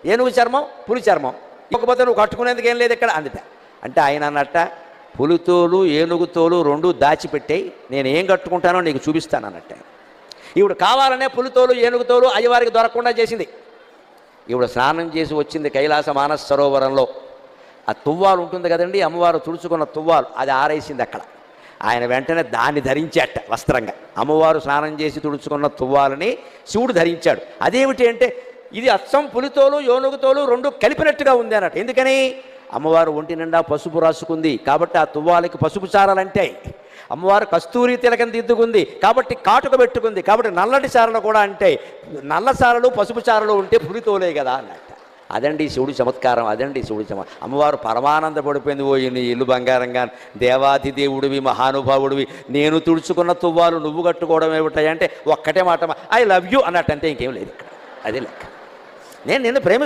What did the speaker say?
ఏనుగు చర్మం పులి చర్మం, ఇవ్వకపోతే నువ్వు కట్టుకునేందుకు ఏం లేదు ఇక్కడ అందుట. అంటే ఆయన అన్నట్ట, పులితోలు ఏనుగుతోలు రెండు దాచిపెట్టాయి, నేను ఏం కట్టుకుంటానో నీకు చూపిస్తాను అన్నట్టు. ఈవిడ కావాలనే పులితోలు ఏనుగుతోలు అయ్యవారికి దొరకకుండా చేసింది. ఈవిడ స్నానం చేసి వచ్చింది కైలాస మానస సరోవరంలో. ఆ తువ్వాలు ఉంటుంది కదండి, అమ్మవారు తుడుచుకున్న తువ్వాలు, అది ఆరేసింది అక్కడ. ఆయన వెంటనే దాన్ని ధరించాట వస్త్రంగా. అమ్మవారు స్నానం చేసి తుడుచుకున్న తువ్వాలని శివుడు ధరించాడు. అదేమిటి అంటే ఇది అచ్చం పులితోలు ఏనుగుతోలు రెండు కలిపినట్టుగా ఉంది అన్నట్టు. ఎందుకని? అమ్మవారు ఒంటి నిండా పసుపు రాసుకుంది కాబట్టి ఆ తువ్వాలకి పసుపు చారలంటే, అమ్మవారు కస్తూరి తిలకం దిద్దుకుంది కాబట్టి కాటుక పెట్టుకుంది కాబట్టి నల్లటి చారలు కూడా అంటే, నల్ల చారలు పసుపు చారలు ఉంటే పులితోలే కదా అన్నట్టు. అదండి శివుడి చమత్కారం, అదండి శివుడి అమ్మవారు పరమానంద పడిపోయింది. ఓ నీ ఇల్లు బంగారంగా, దేవాది దేవుడివి, మహానుభావుడివి, నేను తుడుచుకున్న తువ్వాలు నువ్వు కట్టుకోవడం ఏమిటాయి అంటే ఒక్కటే మాట, ఐ లవ్ యూ అన్నట్టు, అంతే, ఇంకేం లేదు ఇక్కడ. అదే లెక్క. నేను నిన్ను ప్రేమ